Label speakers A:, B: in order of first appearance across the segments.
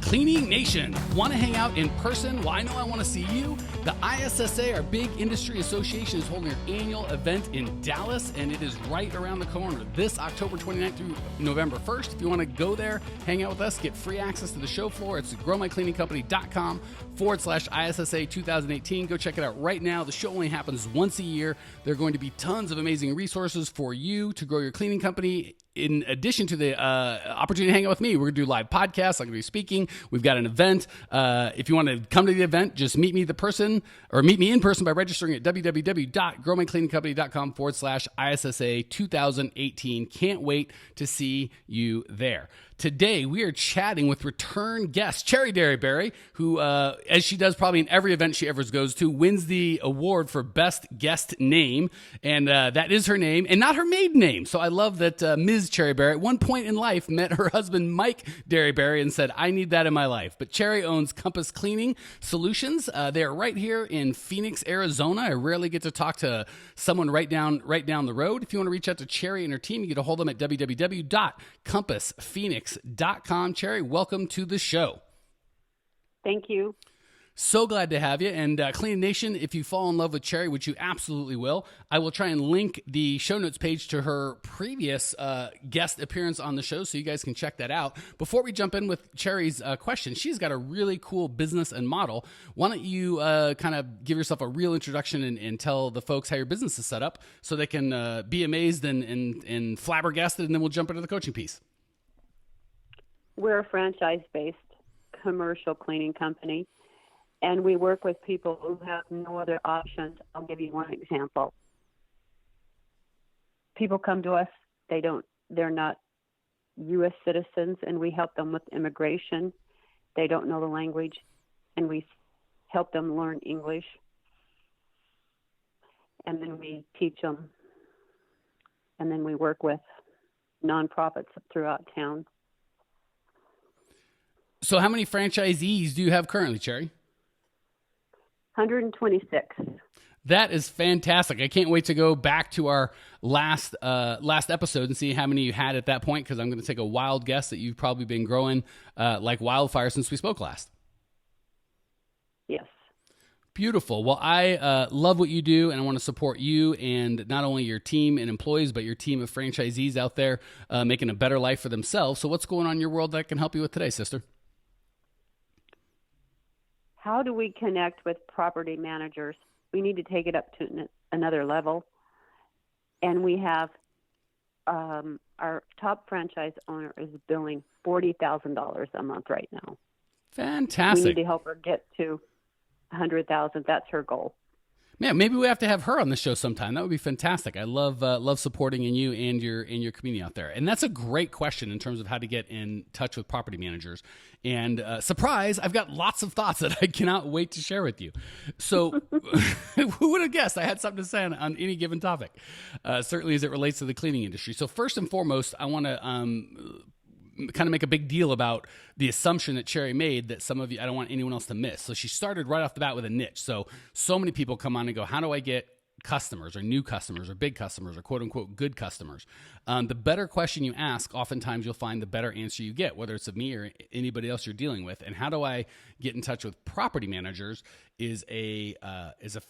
A: Cleaning Nation. Want to hang out in person? Well, I know I want to see you. The ISSA, our big industry association, is holding their annual event in Dallas, and it is right around the corner this October 29th through November 1st. If you want to go there, hang out with us, get free access to the show floor. It's growmycleaningcompany.com/ISSA 2018. Go check it out right now. The show only happens once a year. There are going to be tons of amazing resources for you to grow your cleaning company. In addition to the opportunity to hang out with me, we're going to do live podcasts. I'm going to be speaking. We've got an event. If you want to come to the event, just meet me in person by registering at www.growmycleaningcompany.com/ISSA 2018. Can't wait to see you there. Today, we are chatting with return guest Cheri Derryberry, who, as she does probably in every event she ever goes to, wins the award for Best Guest Name. And that is her name and not her maiden name. So I love that Ms. Cheri Berry at one point in life met her husband, Mike Derryberry, and said, I need that in my life. But Cheri owns Compass Cleaning Solutions. They are right here in Phoenix, Arizona. I rarely get to talk to someone right down the road. If you want to reach out to Cheri and her team, you get a hold of them at www.compassphoenix.com. Cheri, welcome to the show.
B: Thank you.
A: So glad to have you. And Cleaning Nation, if you fall in love with Cheri, which you absolutely will, I will try and link the show notes page to her previous guest appearance on the show so you guys can check that out. Before we jump in with Cheri's question, she's got a really cool business and model. Why don't you kind of give yourself a real introduction and tell the folks how your business is set up so they can be amazed and flabbergasted, and then we'll jump into the coaching piece.
B: We're a franchise-based commercial cleaning company, and we work with people who have no other options. I'll give you one example. People come to us, they're not U.S. citizens, and we help them with immigration. They don't know the language, and we help them learn English, and then we teach them, and then we work with nonprofits throughout town.
A: So how many franchisees do you have currently, Cheri?
B: 126.
A: That is fantastic. I can't wait to go back to our last episode and see how many you had at that point, because I'm going to take a wild guess that you've probably been growing like wildfire since we spoke last.
B: Yes.
A: Beautiful. Well, I love what you do, and I want to support you and not only your team and employees, but your team of franchisees out there making a better life for themselves. So what's going on in your world that I can help you with today, sister?
B: How do we connect with property managers? We need to take it up to another level. And we have our top franchise owner is billing $40,000 a month right now.
A: Fantastic.
B: We need to help her get to $100,000. That's her goal.
A: Man, maybe we have to have her on the show sometime. That would be fantastic. I love supporting in you and your community out there. And that's a great question in terms of how to get in touch with property managers. And surprise, I've got lots of thoughts that I cannot wait to share with you. So who would have guessed I had something to say on any given topic, certainly as it relates to the cleaning industry. So first and foremost, I want to kind of make a big deal about the assumption that Cheri made that some of you, I don't want anyone else to miss. So she started right off the bat with a niche. So many people come on and go, how do I get customers or new customers or big customers or quote unquote good customers? The better question you ask, oftentimes you'll find the better answer you get, whether it's of me or anybody else you're dealing with. And how do I get in touch with property managers is a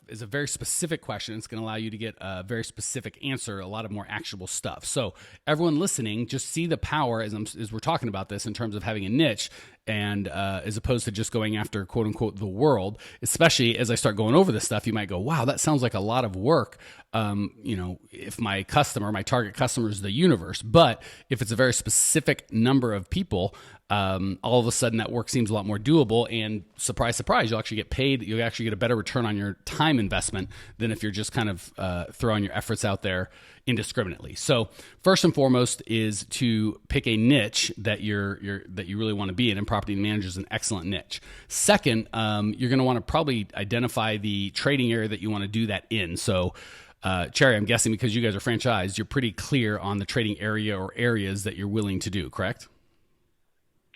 A: very specific question. It's going to allow you to get a very specific answer, a lot of more actionable stuff. So everyone listening, just see the power as we're talking about this in terms of having a niche, and as opposed to just going after quote unquote the world. Especially as I start going over this stuff, you might go, wow, that sounds like a lot of work. If my target customer is the universe, but if it's a very specific number of people, all of a sudden that work seems a lot more doable, and surprise, surprise, you'll actually get paid. You'll actually get a better return on your time investment than if you're just kind of throwing your efforts out there indiscriminately. So first and foremost is to pick a niche that you really want to be in, and property manager is an excellent niche. Second, you're going to want to probably identify the trading area that you want to do that in. So Cheri, I'm guessing because you guys are franchised, you're pretty clear on the trading area or areas that you're willing to do, correct?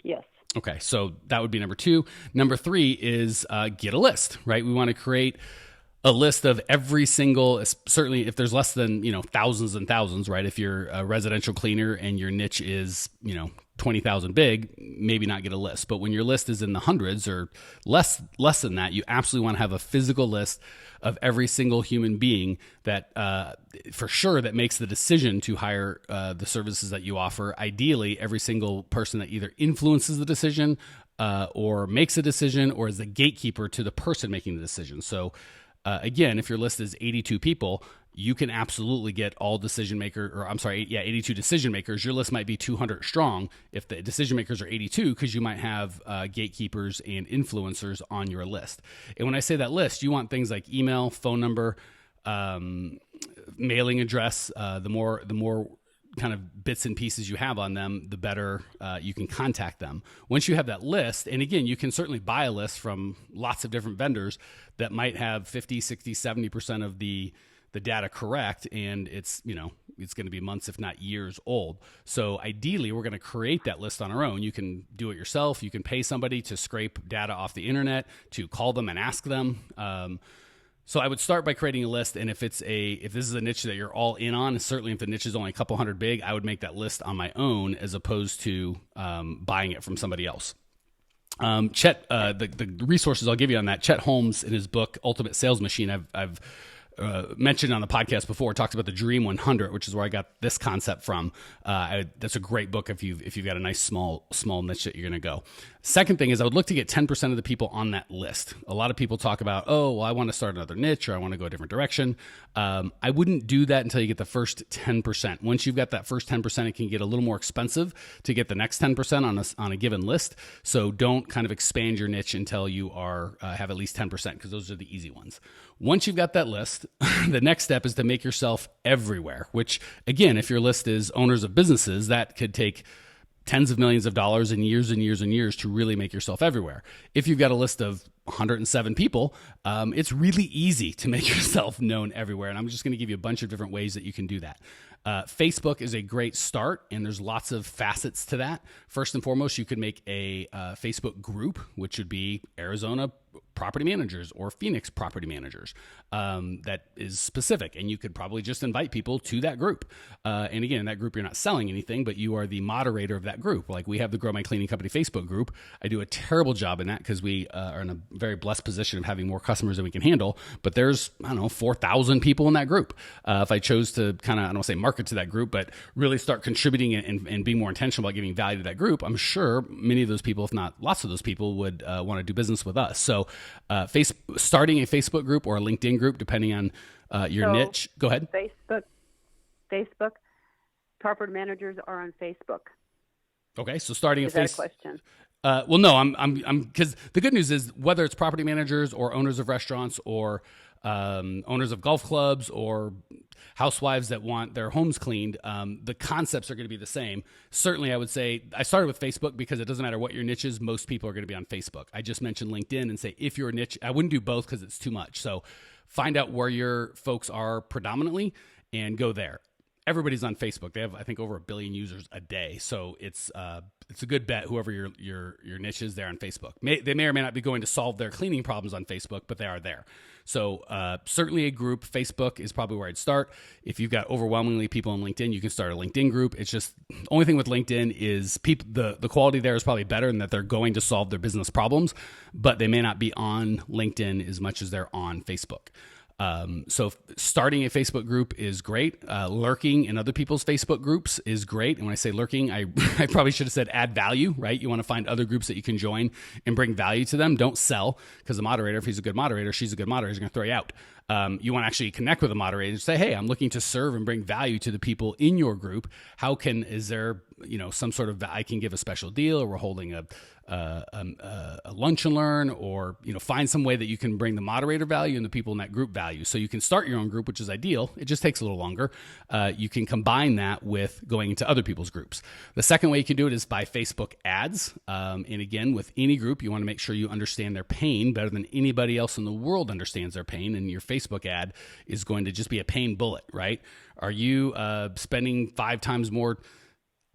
B: Yes.
A: Okay, so that would be number 2. Number 3 is get a list, right? We want to create a list of every single, certainly if there's less than, thousands and thousands, right? If you're a residential cleaner and your niche is, 20,000 big, maybe not get a list. But when your list is in the hundreds or less than that, you absolutely want to have a physical list of every single human being that, for sure, that makes the decision to hire the services that you offer. Ideally, every single person that either influences the decision or makes a decision or is the gatekeeper to the person making the decision. So again, if your list is 82 people, you can absolutely get all 82 decision makers. Your list might be 200 strong if the decision makers are 82, because you might have gatekeepers and influencers on your list. And when I say that list, you want things like email, phone number, mailing address. The more kind of bits and pieces you have on them, the better you can contact them. Once you have that list, and again, you can certainly buy a list from lots of different vendors that might have 50, 60, 70% of the data correct, and it's going to be months, if not years old. So ideally, we're going to create that list on our own. You can do it yourself. You can pay somebody to scrape data off the internet, to call them and ask them. So I would start by creating a list, and if this is a niche that you're all in on, certainly if the niche is only a couple hundred big, I would make that list on my own as opposed to buying it from somebody else. Chet, the resources I'll give you on that, Chet Holmes in his book Ultimate Sales Machine, I've mentioned on the podcast before, talks about the Dream 100, which is where I got this concept from. That's a great book if you've got a nice small niche that you're going to go. Second thing is I would look to get 10% of the people on that list. A lot of people talk about, I want to start another niche or I want to go a different direction. I wouldn't do that until you get the first 10%. Once you've got that first 10%, it can get a little more expensive to get the next 10% on a given list. So don't kind of expand your niche until you have at least 10%, because those are the easy ones. Once you've got that list, the next step is to make yourself everywhere, which again, if your list is owners of businesses, that could take tens of millions of dollars and years and years and years to really make yourself everywhere. If you've got a list of 107 people, it's really easy to make yourself known everywhere. And I'm just going to give you a bunch of different ways that you can do that. Facebook is a great start, and there's lots of facets to that. First and foremost, you could make a Facebook group, which would be Arizona property managers or Phoenix property managers. That is specific, and you could probably just invite people to that group. And again, in that group, you're not selling anything, but you are the moderator of that group. Like we have the Grow My Cleaning Company Facebook group. I do a terrible job in that because we are in a very blessed position of having more customers than we can handle. But there's, 4,000 people in that group. If I chose to kind of, I don't want to say market to that group, but really start contributing and being more intentional about giving value to that group, I'm sure many of those people, if not lots of those people, would want to do business with us. So starting a Facebook group or a LinkedIn group, depending on your niche. Go ahead.
B: Facebook, property managers are on Facebook.
A: Okay, so starting
B: is that a question?
A: Well, no, I'm because the good news is whether it's property managers or owners of restaurants or owners of golf clubs or housewives that want their homes cleaned, the concepts are going to be the same. Certainly, I would say I started with Facebook because it doesn't matter what your niche is. Most people are going to be on Facebook. I just mentioned LinkedIn and say if your niche, I wouldn't do both because it's too much. So find out where your folks are predominantly and go there. Everybody's on Facebook. They have, I think, over 1 billion users a day. So it's a good bet. Whoever your niche is, they're on Facebook. They may or may not be going to solve their cleaning problems on Facebook, but they are there. So certainly a group. Facebook is probably where I'd start. If you've got overwhelmingly people on LinkedIn, you can start a LinkedIn group. It's just the only thing with LinkedIn is the quality there is probably better in that they're going to solve their business problems, but they may not be on LinkedIn as much as they're on Facebook. So starting a Facebook group is great. Lurking in other people's Facebook groups is great. And when I say lurking, I probably should have said add value, right? You want to find other groups that you can join and bring value to them. Don't sell, because the moderator, if he's a good moderator, she's a good moderator, he's going to throw you out. You want to actually connect with the moderator and say, hey, I'm looking to serve and bring value to the people in your group. Is there, some sort of, I can give a special deal, or we're holding a lunch and learn, or, find some way that you can bring the moderator value and the people in that group value. So you can start your own group, which is ideal. It just takes a little longer. You can combine that with going into other people's groups. The second way you can do it is by Facebook ads. And again, with any group, you want to make sure you understand their pain better than anybody else in the world understands their pain. And your Facebook ad is going to just be a pain bullet, right? Are you spending 5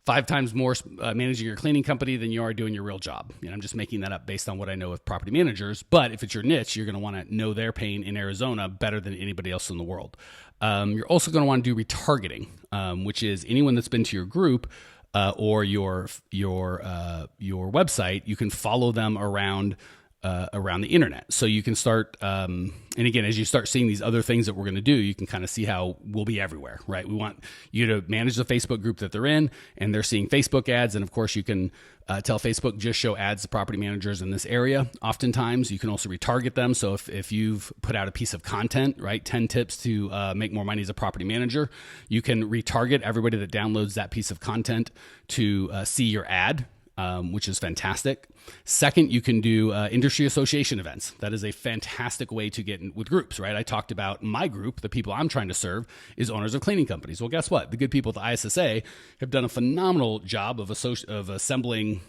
A: 5 times more managing your cleaning company than you are doing your real job. And I'm just making that up based on what I know of property managers. But if it's your niche, you're going to want to know their pain in Arizona better than anybody else in the world. You're also going to want to do retargeting, which is anyone that's been to your group or your website. You can follow them around the internet. So you can start, and again, as you start seeing these other things that we're going to do, you can kind of see how we'll be everywhere, right? We want you to manage the Facebook group that they're in, and they're seeing Facebook ads. And of course, you can tell Facebook, just show ads to property managers in this area. Oftentimes, you can also retarget them. So if you've put out a piece of content, right, 10 tips to make more money as a property manager, you can retarget everybody that downloads that piece of content to see your ad, which is fantastic. Second, you can do industry association events. That is a fantastic way to get in with groups, right? I talked about my group, the people I'm trying to serve, is owners of cleaning companies. Well, guess what? The good people at the ISSA have done a phenomenal job of assembling,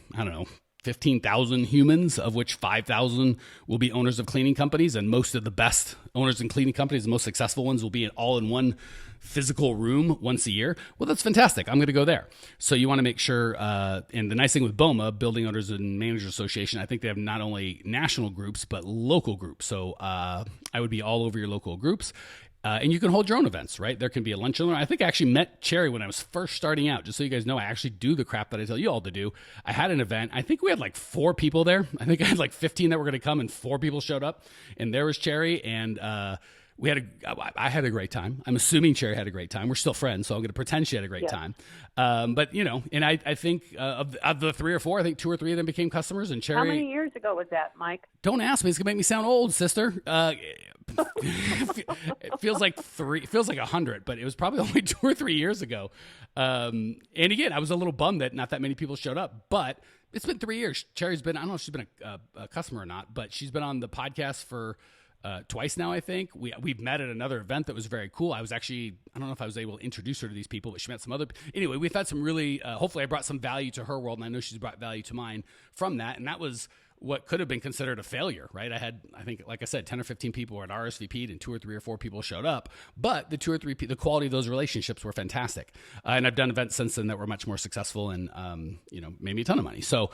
A: 15,000 humans, of which 5,000 will be owners of cleaning companies, and most of the best owners in cleaning companies, the most successful ones, will be all in one physical room once a year. Well, that's fantastic. I'm going to go there. So you want to make sure, and the nice thing with BOMA, Building Owners and Managers Association, I think they have not only national groups, but local groups. So I would be all over your local groups. And you can hold your own events, right? There can be a lunch and learn. I think I actually met Cheri when I was first starting out. Just so you guys know, I actually do the crap that I tell you all to do. I had an event. I think we had like 4 people there. I think I had like 15 that were going to come, and 4 people showed up. And there was Cheri, and I had a great time. I'm assuming Cheri had a great time. We're still friends, so I'm going to pretend she had a great time. But and I think of the 3 or 4, I think 2 or 3 of them became customers. And Cheri.
B: How many years ago was that, Mike?
A: Don't ask me. It's going to make me sound old, sister. It feels like 3. It feels like 100, but it was probably only 2 or 3 years ago. And again, I was a little bummed that not that many people showed up, but it's been 3 years. Cheri's been, I don't know if she's been a customer or not, but she's been on the podcast for twice now, I think. We've met at another event that was very cool. I don't know if I was able to introduce her to these people, but she met some other. Anyway, we've had some really, hopefully I brought some value to her world, and I know she's brought value to mine from that. And that was what could have been considered a failure, right? I think, like I said, 10 or 15 people were at RSVP'd, and 2 or 3 or 4 people showed up. But the 2 or 3, the quality of those relationships were fantastic. And I've done events since then that were much more successful and, made me a ton of money. So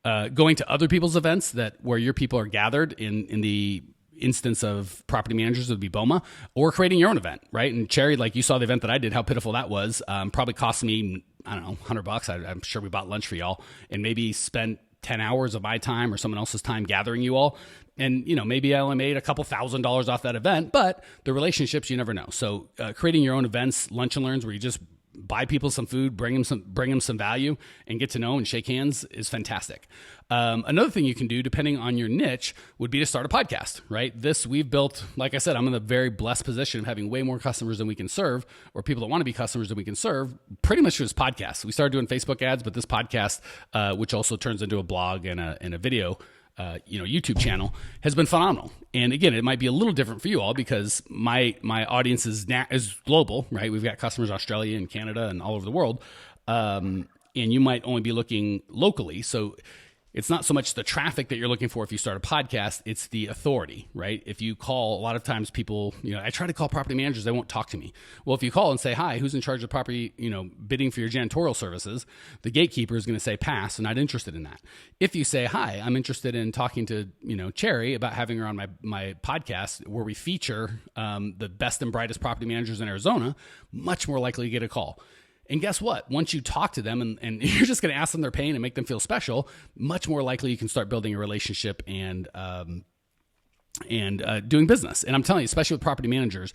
A: going to other people's events where your people are gathered in the instance of property managers would be BOMA, or creating your own event, right? And Cheri, like you saw the event that I did, how pitiful that was. Probably cost me, I don't know, $100. I'm sure we bought lunch for y'all and maybe spent 10 hours of my time or someone else's time gathering you all. And, maybe I only made a couple $1,000s off that event, but the relationships, you never know. So creating your own events, lunch and learns, where you just buy people some food, bring them some value, and get to know and shake hands is fantastic. Another thing you can do, depending on your niche, would be to start a podcast, right? We've built, like I said, I'm in the very blessed position of having way more customers than we can serve, or people that want to be customers than we can serve, pretty much through this podcast. We started doing Facebook ads, but this podcast, which also turns into a blog and a video, YouTube channel, has been phenomenal. And again, it might be a little different for you all because my audience is global, right? We've got customers in Australia and Canada and all over the world. And you might only be looking locally. So it's not so much the traffic that you're looking for if you start a podcast, it's the authority, right? If you call, a lot of times people, I try to call property managers, they won't talk to me. Well, if you call and say, hi, who's in charge of property, bidding for your janitorial services, the gatekeeper is going to say, pass, I'm not interested in that. If you say, hi, I'm interested in talking to, Cheri about having her on my podcast where we feature the best and brightest property managers in Arizona, much more likely to get a call. And guess what? Once you talk to them and you're just going to ask them their pain and make them feel special, much more likely you can start building a relationship and doing business. And I'm telling you, especially with property managers,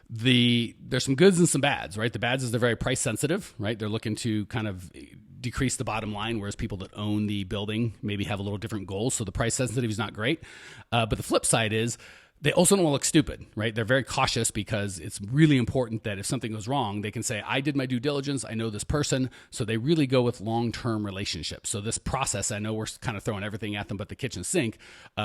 A: there's some goods and some bads, right? The bads is they're very price sensitive, right? They're looking to kind of decrease the bottom line, whereas people that own the building maybe have a little different goals. So the price sensitive is not great. But the flip side is, they also don't want to look stupid, right? They're very cautious because it's really important that if something goes wrong, they can say, I did my due diligence, I know this person. So they really go with long-term relationships. So this process, I know we're kind of throwing everything at them but the kitchen sink,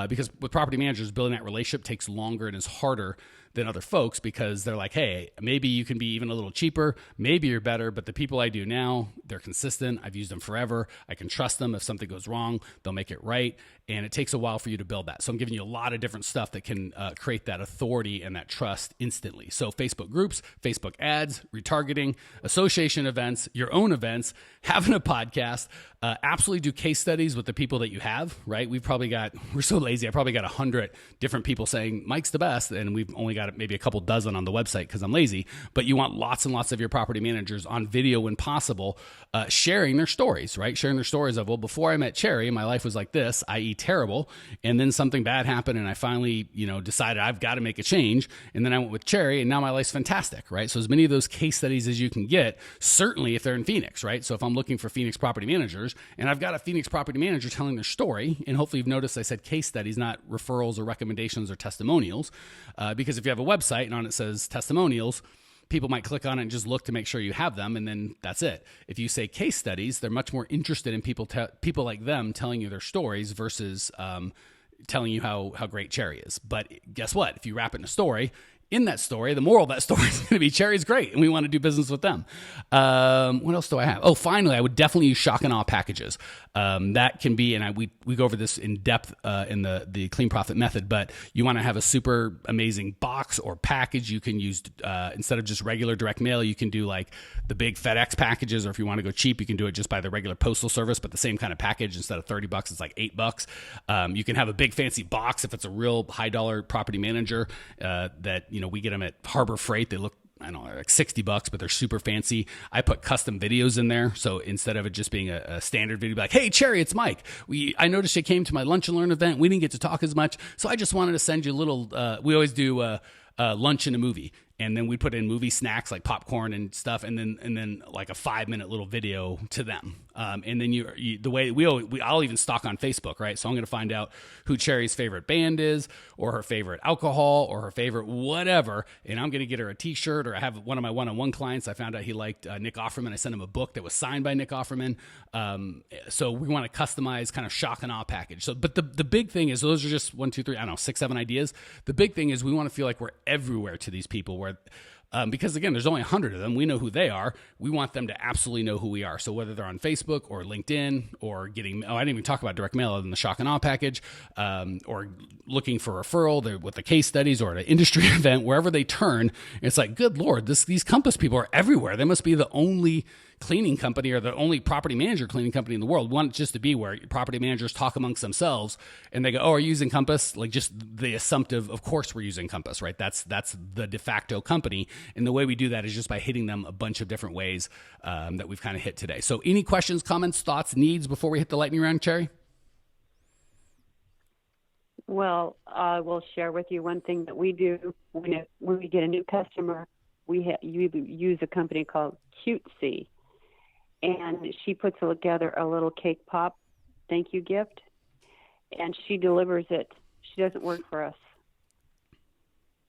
A: because with property managers, building that relationship takes longer and is harder than other folks because they're like, hey, maybe you can be even a little cheaper. Maybe you're better, but the people I do now, they're consistent. I've used them forever. I can trust them. If something goes wrong, they'll make it right. And it takes a while for you to build that. So I'm giving you a lot of different stuff that can create that authority and that trust instantly. So Facebook groups, Facebook ads, retargeting, association events, your own events, having a podcast, absolutely do case studies with the people that you have, right? We're so lazy. I probably got 100 different people saying Mike's the best. And we've only got maybe a couple dozen on the website because I'm lazy, but you want lots and lots of your property managers on video when possible, sharing their stories, right? Sharing their stories of, well, before I met Cheri, my life was like this, i.e. terrible. And then something bad happened and I finally, decided I've got to make a change. And then I went with Cheri and now my life's fantastic, right? So as many of those case studies as you can get, certainly if they're in Phoenix, right? So if I'm looking for Phoenix property managers and I've got a Phoenix property manager telling their story, and hopefully you've noticed I said case studies, not referrals or recommendations or testimonials, because if you have a website and on it says testimonials, people might click on it and just look to make sure you have them, and then that's it. If you say case studies, they're much more interested in people like them telling you their stories versus telling you how great Cheri is. But guess what? If you wrap it in a story, in that story, the moral of that story is going to be Cheri's great, and we want to do business with them. What else do I have? Oh, finally, I would definitely use shock and awe packages. That can be, and we go over this in depth in the Clean Profit method, but you want to have a super amazing box or package. You can use, instead of just regular direct mail, you can do like the big FedEx packages, or if you want to go cheap, you can do it just by the regular postal service, but the same kind of package. Instead of $30, it's like $8. You can have a big fancy box if it's a real high dollar property manager that, we get them at Harbor Freight. They look, I don't know, like $60, but they're super fancy. I put custom videos in there. So instead of it just being a standard video, like, hey, Cheri, it's Mike. I noticed you came to my Lunch and Learn event. We didn't get to talk as much. So I just wanted to send you a little, we always do lunch and a movie. And then we put in movie snacks like popcorn and stuff, and then like a 5-minute little video to them. And then I'll even stock on Facebook, right? So I'm going to find out who Cheri's favorite band is, or her favorite alcohol, or her favorite whatever. And I'm going to get her a T-shirt, or I have one of my one-on-one clients. I found out he liked Nick Offerman. I sent him a book that was signed by Nick Offerman. So we want to customize kind of shock and awe package. So, but the big thing is, those are just 1, 2, 3, I don't know, 6, 7 ideas. The big thing is we want to feel like we're everywhere to these people, because again, there's only 100 of them. We know who they are. We want them to absolutely know who we are. So whether they're on Facebook or LinkedIn or I didn't even talk about direct mail other than the shock and awe package, or looking for referral with the case studies or at an industry event, wherever they turn, it's like, good Lord, these Compass people are everywhere. They must be the only cleaning company or the only property manager cleaning company in the world. We want it just to be where property managers talk amongst themselves and they go, oh, are you using Compass? Like just the assumptive, of course we're using Compass, right? That's the de facto company. And the way we do that is just by hitting them a bunch of different ways that we've kind of hit today. So any questions, comments, thoughts, needs before we hit the lightning round, Cheri?
B: Well, I will share with you one thing that we do when we get a new customer. You use a company called Cutesy, and she puts together a little cake pop thank you gift, and she delivers it. She doesn't work for us.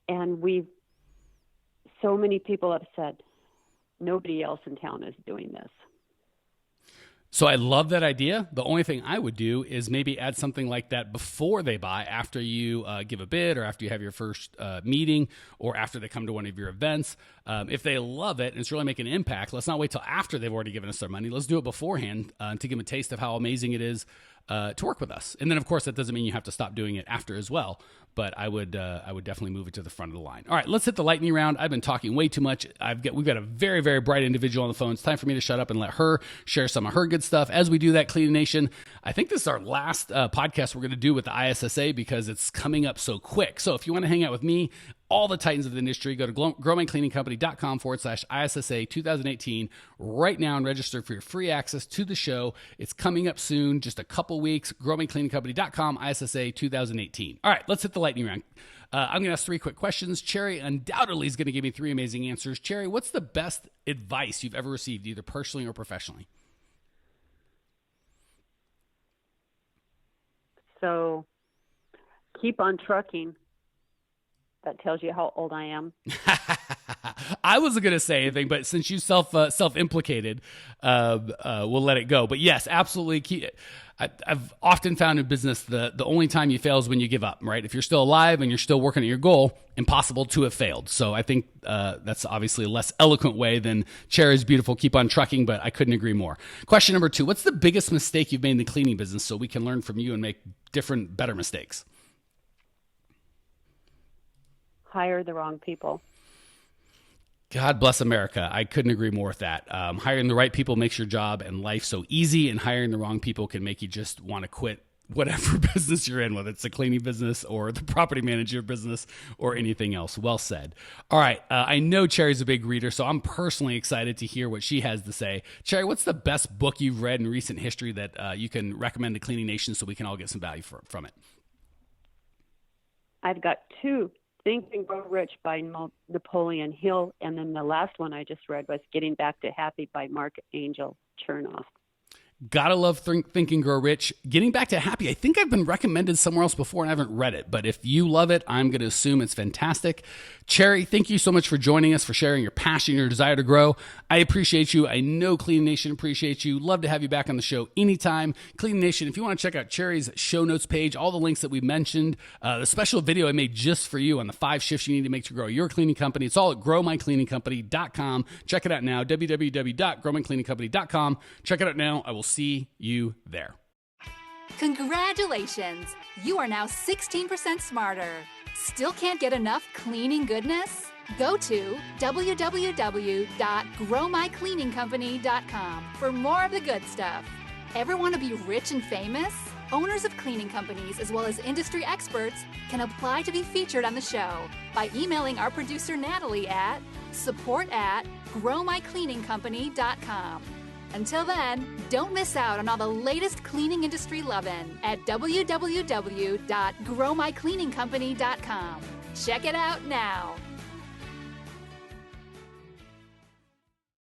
B: And so many people have said, nobody else in town is doing this.
A: So I love that idea. The only thing I would do is maybe add something like that before they buy, after you give a bid, or after you have your first meeting, or after they come to one of your events. If they love it and it's really making an impact, let's not wait till after they've already given us their money. Let's do it beforehand to give them a taste of how amazing it is to work with us. And then, of course, that doesn't mean you have to stop doing it after as well. But I would definitely move it to the front of the line. All right, let's hit the lightning round. I've been talking way too much. We've got a very, very bright individual on the phone. It's time for me to shut up and let her share some of her good stuff. As we do that, Cleaning Nation, I think this is our last podcast we're going to do with the ISSA because it's coming up so quick. So if you want to hang out with me, all the titans of the industry, go to growmycleaningcompany.com/ISSA 2018 right now and register for your free access to the show. It's coming up soon, just a couple weeks. growmycleaningcompany.com ISSA 2018. All right, let's hit the lightning round. I'm going to ask 3 quick questions. Cheri undoubtedly is going to give me 3 amazing answers. Cheri, what's the best advice you've ever received, either personally or professionally?
B: So keep on trucking. That tells you how old I am.
A: I wasn't going to say anything, but since you self-implicated, we'll let it go. But yes, absolutely. I've often found in business the only time you fail is when you give up, right? If you're still alive and you're still working at your goal, impossible to have failed. So I think that's obviously a less eloquent way than Cheri's beautiful, keep on trucking, but I couldn't agree more. Question number 2, what's the biggest mistake you've made in the cleaning business so we can learn from you and make different, better mistakes?
B: Hire the wrong people.
A: God bless America. I couldn't agree more with that. Hiring the right people makes your job and life so easy, and hiring the wrong people can make you just want to quit whatever business you're in, whether it's the cleaning business or the property manager business or anything else. Well said. All right. I know Cheri's a big reader, so I'm personally excited to hear what she has to say. Cheri, what's the best book you've read in recent history that you can recommend to Cleaning Nation so we can all get some value from it?
B: I've got 2. Think and Grow Rich by Napoleon Hill, and then the last one I just read was Getting Back to Happy by Mark Angel Chernoff.
A: Gotta love Think and Grow Rich. Getting Back to Happy, I think I've been recommended somewhere else before and I haven't read it, but if you love it, I'm going to assume it's fantastic. Cheri, thank you so much for joining us, for sharing your passion, your desire to grow. I appreciate you. I know Cleaning Nation appreciates you. Love to have you back on the show anytime. Cleaning Nation, if you want to check out Cheri's show notes page, all the links that we mentioned, the special video I made just for you on the 5 shifts you need to make to grow your cleaning company, it's all at growmycleaningcompany.com. Check it out now, www.growmycleaningcompany.com. Check it out now. I will see you there.
C: Congratulations! You are now 16% smarter. Still can't get enough cleaning goodness? Go to www.growmycleaningcompany.com for more of the good stuff. Ever want to be rich and famous? Owners of cleaning companies, as well as industry experts, can apply to be featured on the show by emailing our producer Natalie at support@growmycleaningcompany.com. Until then, don't miss out on all the latest cleaning industry lovin' at www.growmycleaningcompany.com. Check it out now.